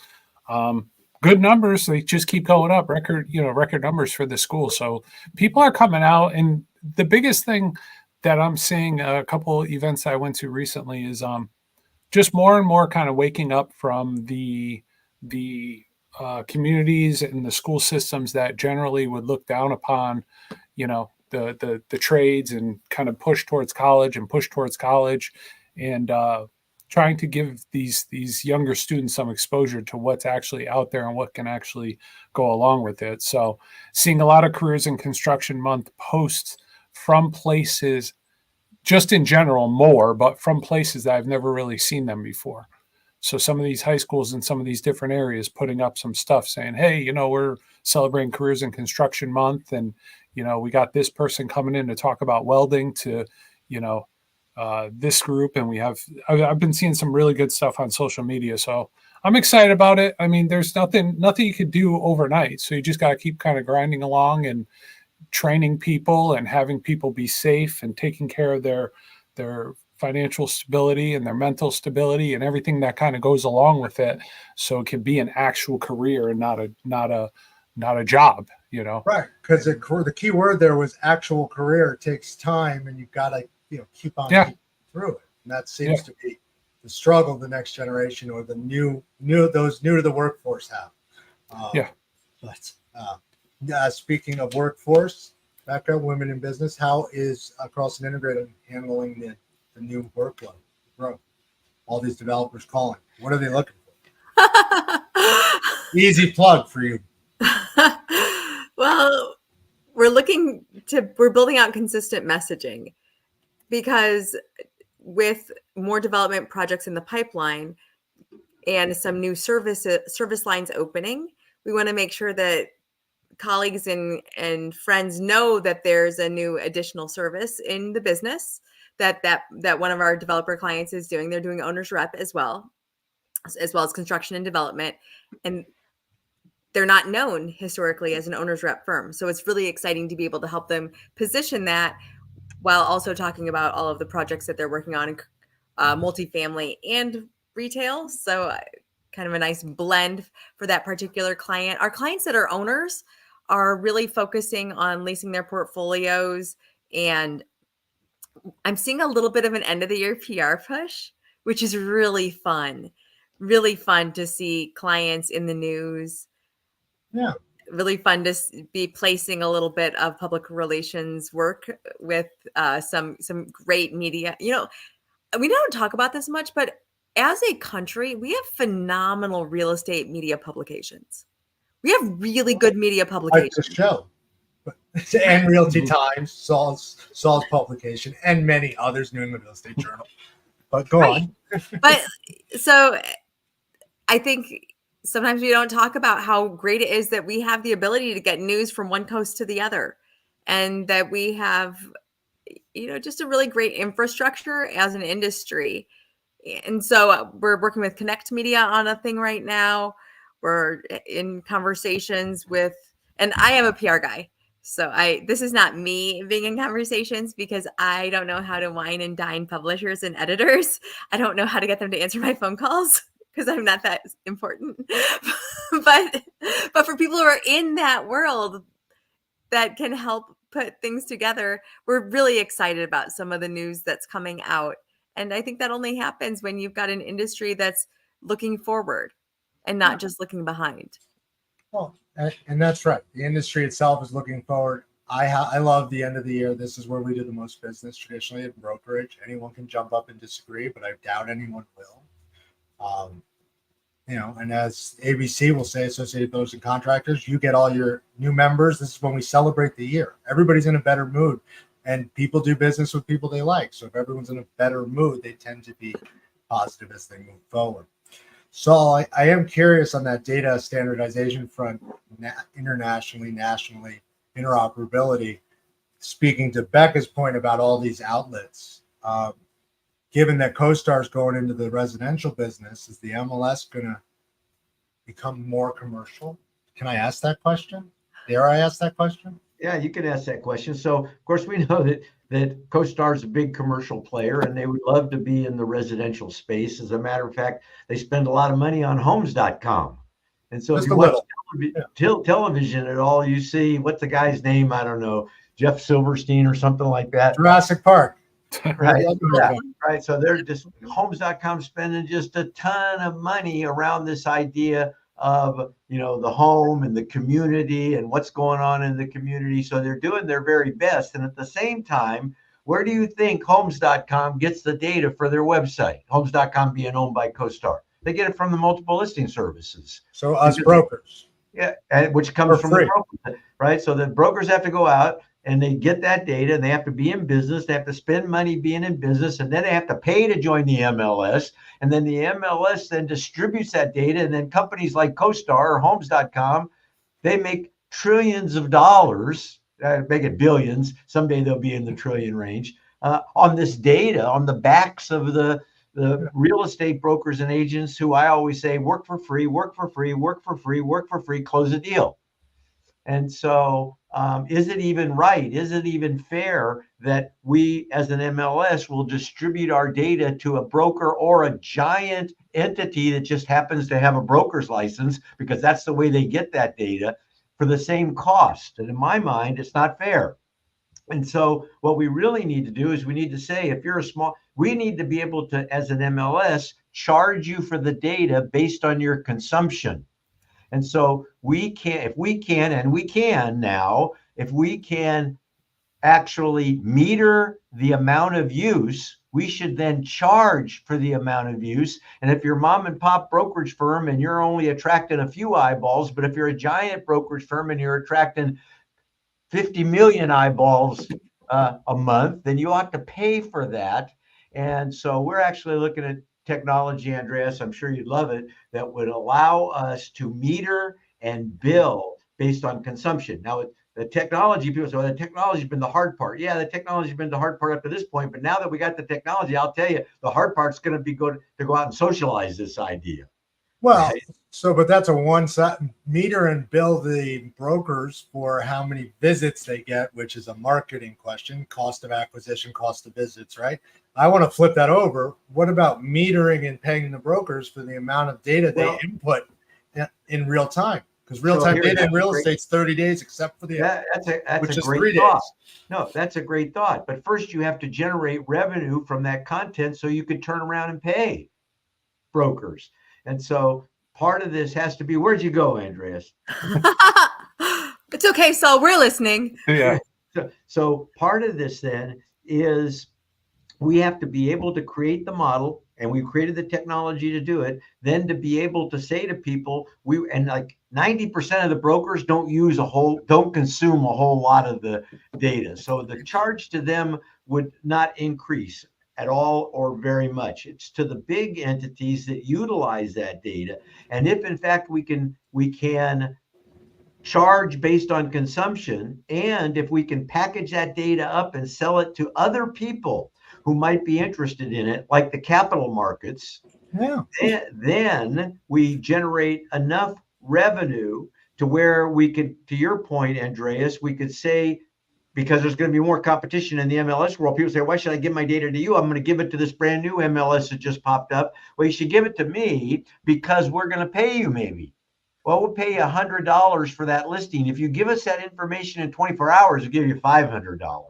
[SPEAKER 3] Good numbers. They just keep going up. Record numbers for the school. So people are coming out, and the biggest thing that I'm seeing, a couple events I went to recently, is just more and more kind of waking up from the communities and the school systems that generally would look down upon, the trades and kind of push towards college, and trying to give these younger students some exposure to what's actually out there and what can actually go along with it. So seeing a lot of Careers in Construction Month posts from places, just in general more, but from places that I've never really seen them before. So some of these high schools in some of these different areas putting up some stuff saying, hey, we're celebrating Careers in Construction Month, and, we got this person coming in to talk about welding to, this group. And I've been seeing some really good stuff on social media. So I'm excited about it. There's nothing you could do overnight. So you just got to keep kind of grinding along and training people and having people be safe and taking care of their financial stability and their mental stability and everything that kind of goes along with it, so it can be an actual career and not a job, you know.
[SPEAKER 1] Right, because the key word there was actual career. It takes time, and you've got to keep on keeping through it. And that seems to be the struggle the next generation or the those new to the workforce have. But speaking of workforce, Becca, women in business, how is Cross and Integrated handling the new workload growth? All these developers calling. What are they looking for? Easy plug for you.
[SPEAKER 6] Well, we're building out consistent messaging, because with more development projects in the pipeline and some new service lines opening, we want to make sure that colleagues and friends know that there's a new additional service in the business that one of our developer clients is doing. They're doing owner's rep as well as construction and development, and they're not known historically as an owner's rep firm. So it's really exciting to be able to help them position that while also talking about all of the projects that they're working on in multifamily and retail. So kind of a nice blend for that particular client. Our clients that are owners are really focusing on leasing their portfolios, and I'm seeing a little bit of an end of the year PR push, which is really fun to see clients in the news.
[SPEAKER 1] Yeah.
[SPEAKER 6] Really fun to be placing a little bit of public relations work with some great media. We don't talk about this much, but as a country, we have phenomenal real estate media publications. We have really good media publications.
[SPEAKER 1] Like the show. And Realty Times, Saul's publication, and many others, New England Real Estate Journal. But go on.
[SPEAKER 6] But so I think sometimes we don't talk about how great it is that we have the ability to get news from one coast to the other, and that we have, just a really great infrastructure as an industry. And so we're working with Connect Media on a thing right now. We're in conversations with, and I am a PR guy. So this is not me being in conversations, because I don't know how to wine and dine publishers and editors. I don't know how to get them to answer my phone calls, because I'm not that important. but for people who are in that world that can help put things together, we're really excited about some of the news that's coming out. And I think that only happens when you've got an industry that's looking forward and not just looking behind.
[SPEAKER 1] Well, and that's right. The industry itself is looking forward. I love the end of the year. This is where we do the most business traditionally at Brokerage. Anyone can jump up and disagree, but I doubt anyone will. And as ABC will say, Associated Builders and Contractors, you get all your new members. This is when we celebrate the year. Everybody's in a better mood, and people do business with people they like. So if everyone's in a better mood, they tend to be positive as they move forward. Saul, I am curious on that data standardization front, internationally, nationally, interoperability. Speaking to Becca's point about all these outlets, given that CoStar is going into the residential business, is the MLS going to become more commercial? Can I ask that question? Dare I ask that question?
[SPEAKER 2] Yeah, you can ask that question. So, of course, we know that CoStar is a big commercial player, and they would love to be in the residential space. As a matter of fact, they spend a lot of money on homes.com. And so if you watch television at all, you see, what's the guy's name? I don't know, Jeff Silverstein or something like that.
[SPEAKER 1] Jurassic Park.
[SPEAKER 2] Right. Yeah. Right. So they're just homes.com spending just a ton of money around this idea of, the home and the community and what's going on in the community. So they're doing their very best. And at the same time, where do you think homes.com gets the data for their website? Homes.com being owned by CoStar. They get it from the multiple listing services.
[SPEAKER 1] So us brokers.
[SPEAKER 2] Yeah. And which comes from the brokers, right? So the brokers have to go out and they get that data, and they have to be in business. They have to spend money being in business, and then they have to pay to join the MLS. And then the MLS then distributes that data. And then companies like CoStar or Homes.com, they make trillions of dollars, make it billions. Someday they'll be in the trillion range on this data, on the backs of the real estate brokers and agents who I always say work for free, work for free, work for free, work for free, close a deal. And so is it even right? Is it even fair that we as an MLS will distribute our data to a broker or a giant entity that just happens to have a broker's license, because that's the way they get that data, for the same cost? And in my mind, it's not fair. And so what we really need to do is we need to say, if you're we need to be able to, as an MLS, charge you for the data based on your consumption. And so if we can actually meter the amount of use, we should then charge for the amount of use. And if you're mom and pop brokerage firm and you're only attracting a few eyeballs, but if you're a giant brokerage firm and you're attracting 50 million eyeballs a month, then you ought to pay for that. And so we're actually looking at technology, Andreas, I'm sure you'd love it, that would allow us to meter and bill based on consumption. Now, the technology, people say, well, the technology's been the hard part. Yeah, the technology's been the hard part up to this point. But now that we got the technology, I'll tell you, the hard part's going to be to go out and socialize this idea.
[SPEAKER 1] Well, right? But that's a one-side meter and bill the brokers for how many visits they get, which is a marketing question, cost of acquisition, cost of visits, right? I want to flip that over. What about metering and paying the brokers for the amount of data they input in real time? Because real-time data in real estate's 30 days, except for
[SPEAKER 2] that's a great thought. No, that's a great thought. But first, you have to generate revenue from that content so you can turn around and pay brokers. And so part of this has to be, where'd you go, Andreas?
[SPEAKER 6] It's okay, Saul, we're listening.
[SPEAKER 3] Yeah.
[SPEAKER 2] So part of this then is we have to be able to create the model, and we created the technology to do it, then to be able to say to people, like 90% of the brokers don't consume a whole lot of the data. So the charge to them would not increase at all or very much. It's to the big entities that utilize that data. And if in fact we can charge based on consumption, and if we can package that data up and sell it to other people who might be interested in it, like the capital markets, then we generate enough revenue to where we could, to your point, Andreas, we could say, because there's going to be more competition in the MLS world. People say, why should I give my data to you? I'm going to give it to this brand new MLS that just popped up. Well, you should give it to me because we're going to pay you maybe. Well, we'll pay you $100 for that listing. If you give us that information in 24 hours, we'll give you $500.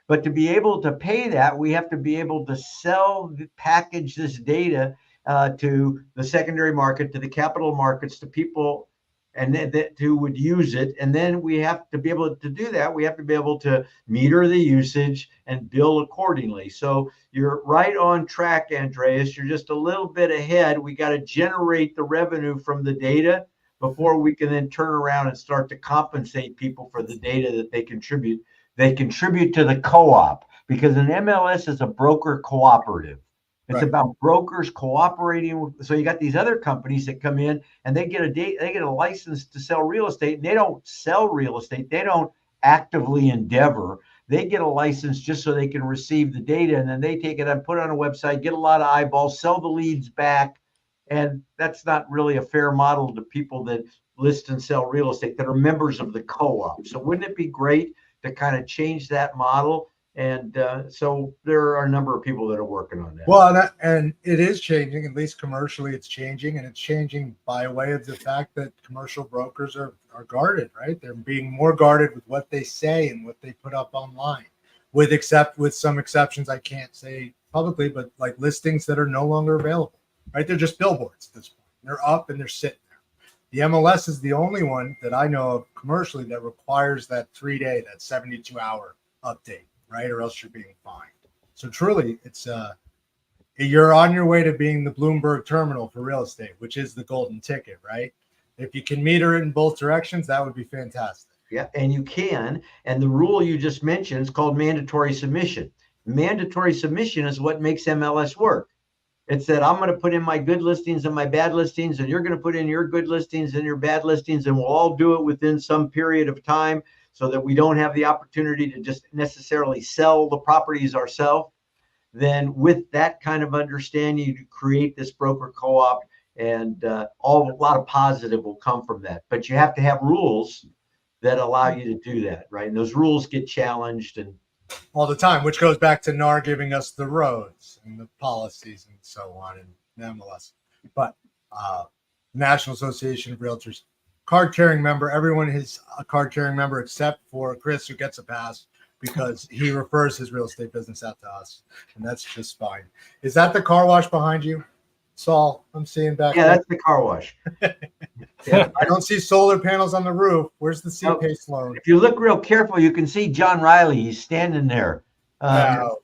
[SPEAKER 2] But to be able to pay that, we have to be able to package this data to the secondary market, to the capital markets, to people and that who would use it. And then we have to be able to do that. We have to be able to meter the usage and bill accordingly. So you're right on track, Andreas. You're just a little bit ahead. We got to generate the revenue from the data before we can then turn around and start to compensate people for the data that they contribute. They contribute to the co-op, because an MLS is a broker cooperative. It's about brokers cooperating. So you got these other companies that come in and they get a license to sell real estate, and they don't sell real estate. They don't actively endeavor. They get a license just so they can receive the data, and then they take it and put it on a website, get a lot of eyeballs, sell the leads back. And that's not really a fair model to people that list and sell real estate that are members of the co-op. So wouldn't it be great to kind of change that model? And so there are a number of people that are working on that.
[SPEAKER 1] Well, and it is changing, at least commercially it's changing, and it's changing by way of the fact that commercial brokers are guarded, right? They're being more guarded with what they say and what they put up online, with some exceptions I can't say publicly, but like listings that are no longer available, right? They're just billboards at this point. They're up and they're sitting there. The MLS is the only one that I know of commercially that requires that 3-day, that 72-hour update, right? Or else you're being fined. So truly, it's you're on your way to being the Bloomberg terminal for real estate, which is the golden ticket, right? If you can meter it in both directions, that would be fantastic.
[SPEAKER 2] Yeah, and you can. And the rule you just mentioned is called mandatory submission. Mandatory submission is what makes MLS work. It said, I'm going to put in my good listings and my bad listings, and you're going to put in your good listings and your bad listings, and we'll all do it within some period of time so that we don't have the opportunity to just necessarily sell the properties ourselves. Then with that kind of understanding, you create this broker co-op, and a lot of positive will come from that. But you have to have rules that allow you to do that, right? And those rules get challenged and
[SPEAKER 1] all the time, which goes back to NAR giving us the roads and the policies and so on, and the MLS. But National Association of Realtors, card-carrying member. Everyone is a card-carrying member except for Chris, who gets a pass because he refers his real estate business out to us, and that's just fine. Is that the car wash behind you, Saul? I'm seeing back
[SPEAKER 2] yeah,
[SPEAKER 1] there.
[SPEAKER 2] that's the car wash. Yeah.
[SPEAKER 1] I don't see solar panels on the roof. Where's the CPACE loan?
[SPEAKER 2] If you look real careful, you can see John Riley. He's standing there.
[SPEAKER 1] No.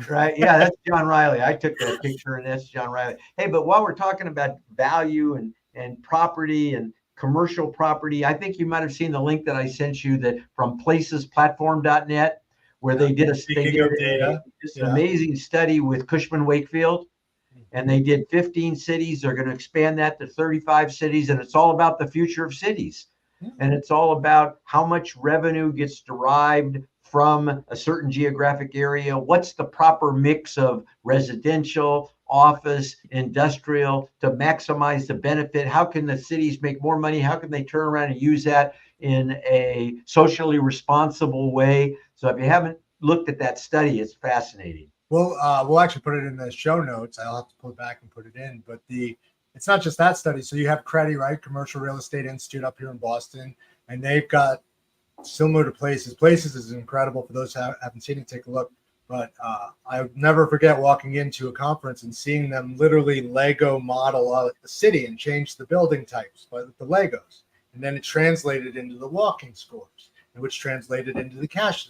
[SPEAKER 2] Right. Yeah, that's John Riley. I took that picture, and that's John Riley. Hey, but while we're talking about value and property and commercial property, I think you might have seen the link that I sent you that from placesplatform.net, where they did an amazing study with Cushman Wakefield. And they did 15 cities. They're going to expand that to 35 cities. And it's all about the future of cities. And it's all about how much revenue gets derived from a certain geographic area. What's the proper mix of residential, office, industrial to maximize the benefit? How can the cities make more money? How can they turn around and use that in a socially responsible way? So if you haven't looked at that study, it's fascinating.
[SPEAKER 1] We'll actually put it in the show notes. I'll have to pull it back and put it in. But it's not just that study. So you have CREDi, right? Commercial Real Estate Institute up here in Boston. And they've got similar to Places. Places is incredible. For those who haven't seen it, take a look. But I'll never forget walking into a conference and seeing them literally Lego model out the city and change the building types by the Legos. And then it translated into the walking scores, which translated into the cash.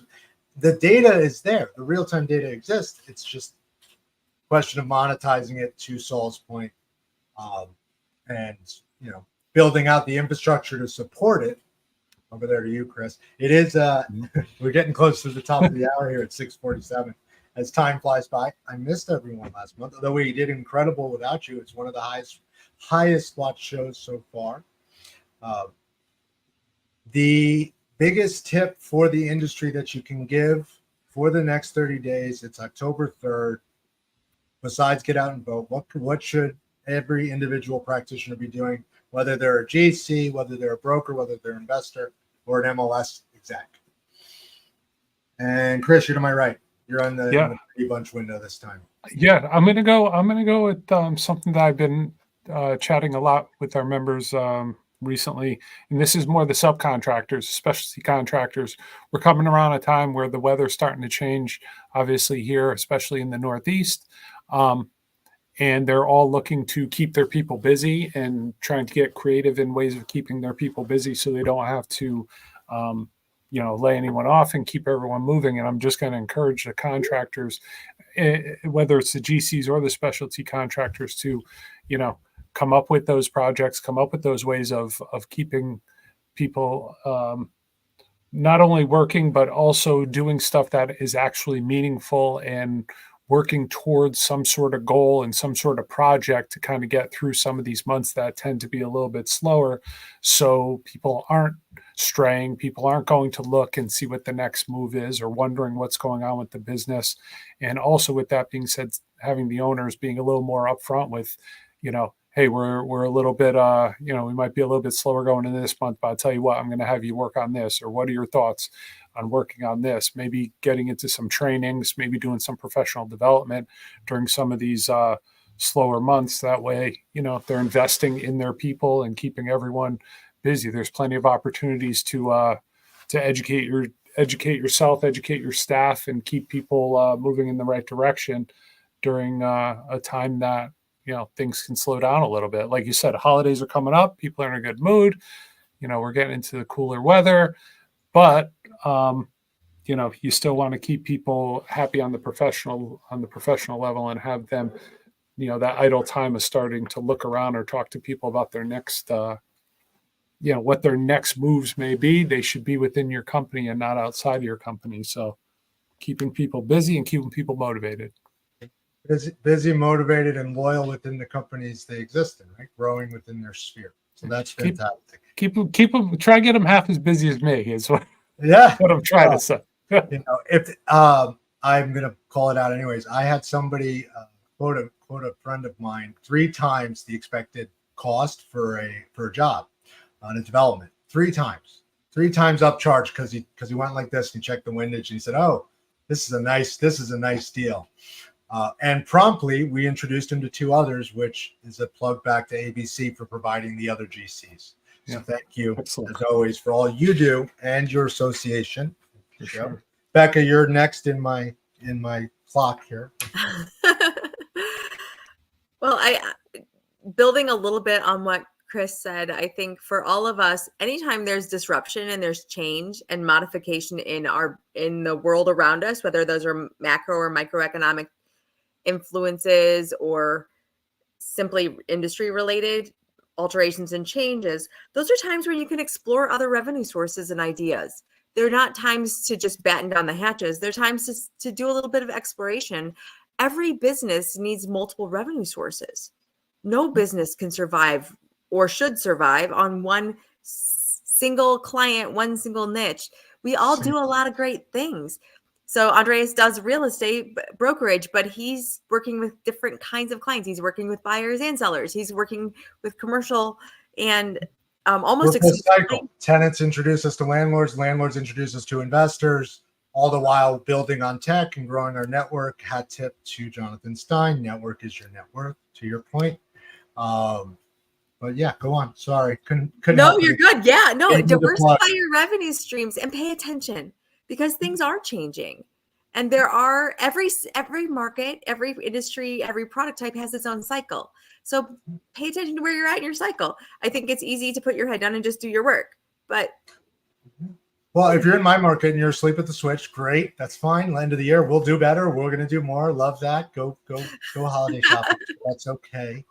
[SPEAKER 1] The data is there. The real-time data exists. It's just a question of monetizing it, to Saul's point, and building out the infrastructure to support it. Over there to you, Chris. It is. We're getting close to the top of the hour here at 6:47. As time flies by, I missed everyone last month. Although we did incredible without you. It's one of the highest watched shows so far. The biggest tip for the industry that you can give for the next 30 days, it's October 3rd. Besides get out and vote, what should every individual practitioner be doing, whether they're a GC, whether they're a broker, whether they're an investor, or an MLS exec? And Chris, you're to my right. You're on the bunch window this time.
[SPEAKER 3] Yeah, I'm gonna go with something that I've been chatting a lot with our members recently, and this is more the subcontractors, specialty contractors. We're coming around a time where the weather's starting to change, obviously here, especially in the Northeast, and they're all looking to keep their people busy and trying to get creative in ways of keeping their people busy so they don't have to lay anyone off and keep everyone moving. And I'm just going to encourage the contractors, whether it's the GCs or the specialty contractors, to come up with those projects, come up with those ways of keeping people not only working, but also doing stuff that is actually meaningful and working towards some sort of goal and some sort of project to kind of get through some of these months that tend to be a little bit slower. So people aren't straying, people aren't going to look and see what the next move is or wondering what's going on with the business. And also, with that being said, having the owners being a little more upfront with, hey, we're a little bit, we might be a little bit slower going into this month, but I'll tell you what, I'm going to have you work on this, or what are your thoughts on working on this? Maybe getting into some trainings, maybe doing some professional development during some of these slower months. That way, they're investing in their people and keeping everyone busy. There's plenty of opportunities to educate yourself, educate your staff, and keep people moving in the right direction during a time that things can slow down a little bit. Like you said, holidays are coming up. People are in a good mood. We're getting into the cooler weather, but you still want to keep people happy on the professional level and have them, that idle time of starting to look around or talk to people about their next, what their next moves may be. They should be within your company and not outside of your company. So keeping people busy and keeping people motivated.
[SPEAKER 1] Busy, motivated, and loyal within the companies they exist in, right? Growing within their sphere. So that's fantastic.
[SPEAKER 3] Keep them. Try to get them half as busy as me. Is what I'm trying to say.
[SPEAKER 1] If I'm going to call it out anyways. I had somebody quote a friend of mine 3 times the expected cost for a job on a development. 3 times. 3 times upcharge because he went like this and he checked the windage and he said, "Oh, this is a nice deal." And promptly we introduced him to 2 others, which is a plug back to ABC for providing the other GCs. So thank you,
[SPEAKER 3] Excellent.
[SPEAKER 1] as always, for all you do and your association.
[SPEAKER 3] For sure.
[SPEAKER 1] Becca, you're next in my clock here.
[SPEAKER 6] Well, building a little bit on what Chris said, I think for all of us, anytime there's disruption and there's change and modification in the world around us, whether those are macro or microeconomic influences or simply industry related alterations and changes, those are times where you can explore other revenue sources and ideas. They're not times to just batten down the hatches. They're times to do a little bit of exploration. Every business needs multiple revenue sources. No business can survive or should survive on one single client, one single niche. We all do a lot of great things. So Andreas does real estate brokerage, but he's working with different kinds of clients. He's working with buyers and sellers. He's working with commercial and almost
[SPEAKER 1] cycle. Tenants introduce us to landlords. Landlords introduce us to investors. All the while building on tech and growing our network. Hat tip to Jonathan Stein. Network is your net worth. To your point. But yeah, go on. Sorry, couldn't.
[SPEAKER 6] No, you're good. Yeah, no, diversify your revenue streams and pay attention because things are changing, and there are every market, every industry, every product type has its own cycle. So pay attention to where you're at in your cycle. I think it's easy to put your head down and just do your work, but.
[SPEAKER 1] Well, if you're in my market and you're asleep at the switch, great. That's fine. End of the year, we'll do better. We're going to do more. Love that. Go holiday shopping. That's okay.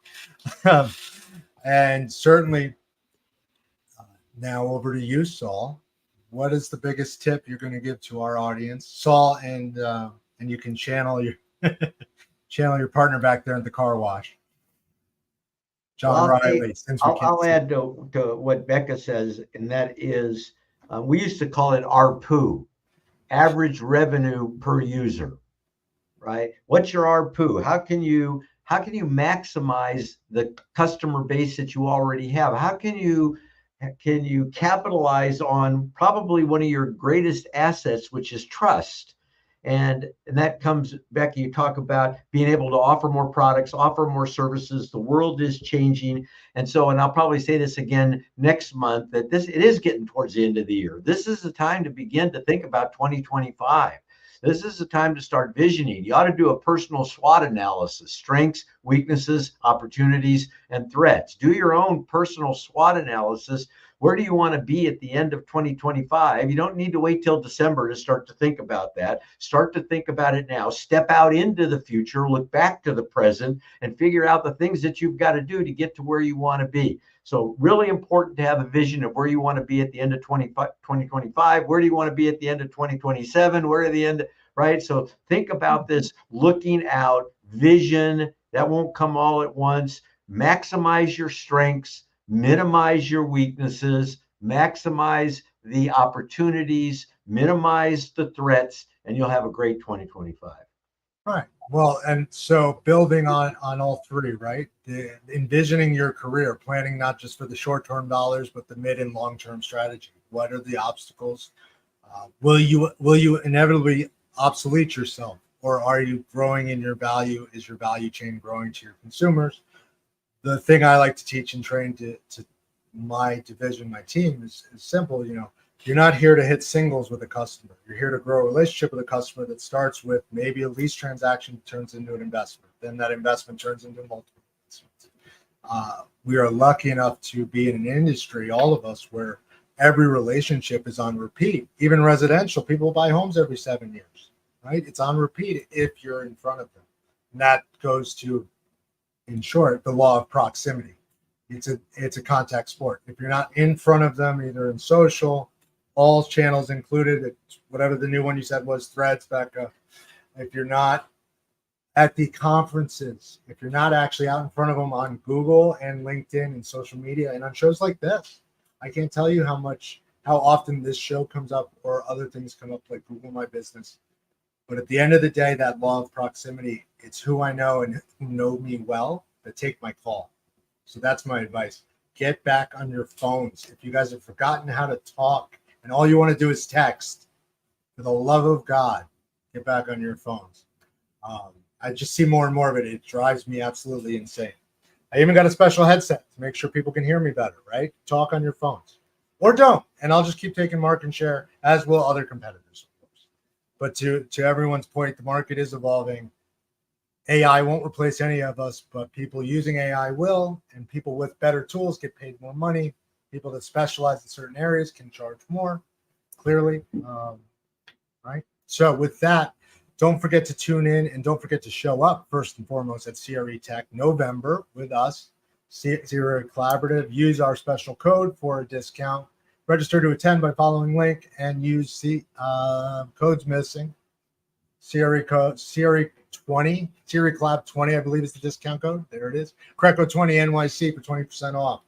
[SPEAKER 1] And certainly now over to you, Saul. What is the biggest tip you're going to give to our audience? Saul, and you can channel your partner back there at the car wash. John Riley.
[SPEAKER 2] I'll add to what Becca says, and that is, we used to call it ARPU, average revenue per user, right? What's your ARPU? How can you maximize the customer base that you already have? How can you capitalize on probably one of your greatest assets, which is trust? And that comes, Becky, you talk about being able to offer more products, offer more services. The world is changing. And I'll probably say this again next month, that it is getting towards the end of the year. This is the time to begin to think about 2025. This is the time to start visioning. You ought to do a personal SWOT analysis: strengths, weaknesses, opportunities, and threats. Do your own personal SWOT analysis. Where do you want to be at the end of 2025? You don't need to wait till December to start to think about that. Start to think about it now. Step out into the future, look back to the present, and figure out the things that you've got to do to get to where you want to be. So really important to have a vision of where you want to be at the end of 2025. Where do you want to be at the end of 2027? Where are the end, right? So think about this, looking out, vision. That won't come all at once. Maximize your strengths, minimize your weaknesses, maximize the opportunities, minimize the threats, and you'll have a great 2025.
[SPEAKER 1] Right. Well, and so building on all three, right? Envisioning your career, planning not just for the short-term dollars, but the mid and long-term strategy. What are the obstacles? Will you inevitably obsolete yourself, or are you growing in your value? Is your value chain growing to your consumers? The thing I like to teach and train to my division, my team is simple. You're not here to hit singles with a customer. You're here to grow a relationship with a customer that starts with maybe a lease transaction, turns into an investment. Then that investment turns into multiple investments. We are lucky enough to be in an industry, all of us, where every relationship is on repeat. Even residential, people buy homes every 7 years, right? It's on repeat if you're in front of them. And that goes to, in short, the law of proximity. It's a contact sport. If you're not in front of them, either in social, all channels included, whatever the new one you said was, Threads, Becca. If you're not at the conferences, if you're not actually out in front of them on Google and LinkedIn and social media and on shows like this, I can't tell you how often this show comes up or other things come up like Google My Business. But at the end of the day, that law of proximity, it's who I know and who know me well that take my call. So that's my advice. Get back on your phones. If you guys have forgotten how to talk and all you want to do is text. For the love of God, get back on your phones. I just see more and more of it. It drives me absolutely insane. I even got a special headset to make sure people can hear me better, right? Talk on your phones. Or don't, and I'll just keep taking market share, as will other competitors, of course. But to everyone's point, the market is evolving. AI won't replace any of us, but people using AI will, and people with better tools get paid more money. People that specialize in certain areas can charge more, clearly, right? So with that, don't forget to tune in and don't forget to show up first and foremost at CRETech November with us, CRECollaborative. Use our special code for a discount. Register to attend by following link and use the codes missing. CRE20, CRECollab 20, I believe is the discount code. There it is. CRECo20 NYC for 20% off.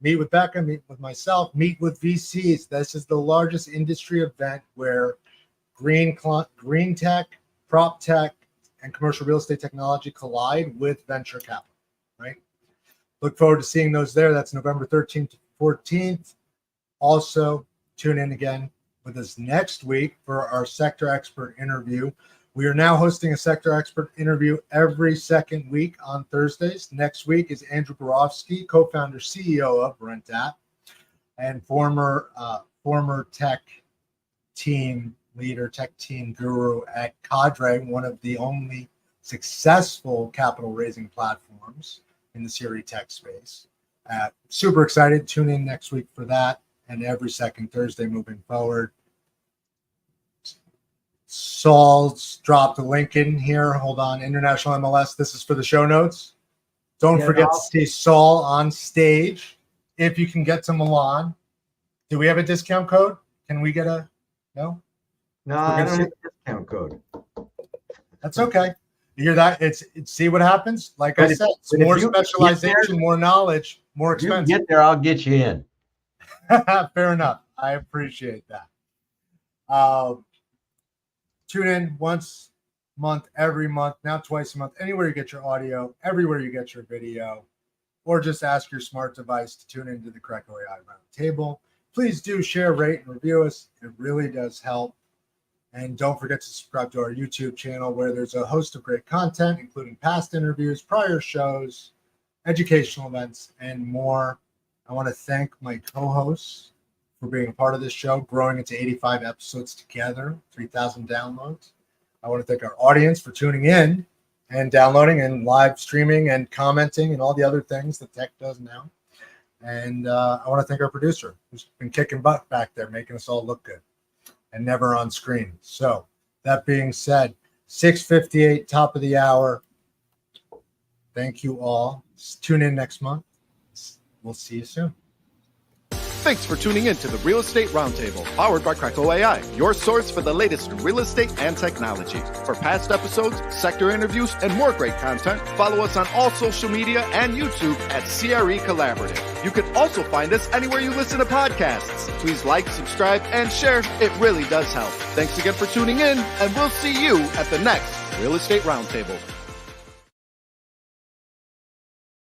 [SPEAKER 1] Meet with Becca, meet with myself, meet with VCs. This is the largest industry event where green tech, prop tech, and commercial real estate technology collide with venture capital, right? Look forward to seeing those there. That's November 13th to 14th. Also, tune in again with us next week for our sector expert interview. We are now hosting a sector expert interview every second week on Thursdays. Next week is Andrew Borofsky, co-founder, CEO of RentApp, and former tech team leader, tech team guru at Cadre, one of the only successful capital raising platforms in the CRETech space. Super excited. Tune in next week for that and every second Thursday moving forward. Saul's dropped a link in here. Hold on. International MLS. This is for the show notes. Don't forget to see Saul on stage. If you can get to Milan. Do we have a discount code? Can we get a no?
[SPEAKER 2] No, I don't have a discount code.
[SPEAKER 1] That's okay. You hear that? It's see what happens. Like I said, it's more specialization, more knowledge, more expensive.
[SPEAKER 2] You get there, I'll get you in.
[SPEAKER 1] Fair enough. I appreciate that. Tune in once a month, every month, now twice a month, anywhere you get your audio, everywhere you get your video, or just ask your smart device to tune into the CRECo.ai Roundtable. Please do share, rate, and review us. It really does help. And don't forget to subscribe to our YouTube channel where there's a host of great content, including past interviews, prior shows, educational events, and more. I want to thank my co-hosts for being a part of this show, growing into 85 episodes together, 3,000 downloads. I want to thank our audience for tuning in and downloading and live streaming and commenting and all the other things that tech does now. And I want to thank our producer who's been kicking butt back there, making us all look good and never on screen. So that being said, 6:58, top of the hour. Thank you all. Tune in next month. We'll see you soon.
[SPEAKER 7] Thanks for tuning in to the Real Estate Roundtable, powered by CRECo.ai, your source for the latest in real estate and technology. For past episodes, sector interviews, and more great content, follow us on all social media and YouTube at CRECollaborative. You can also find us anywhere you listen to podcasts. Please like, subscribe, and share. It really does help. Thanks again for tuning in, and we'll see you at the next Real Estate Roundtable.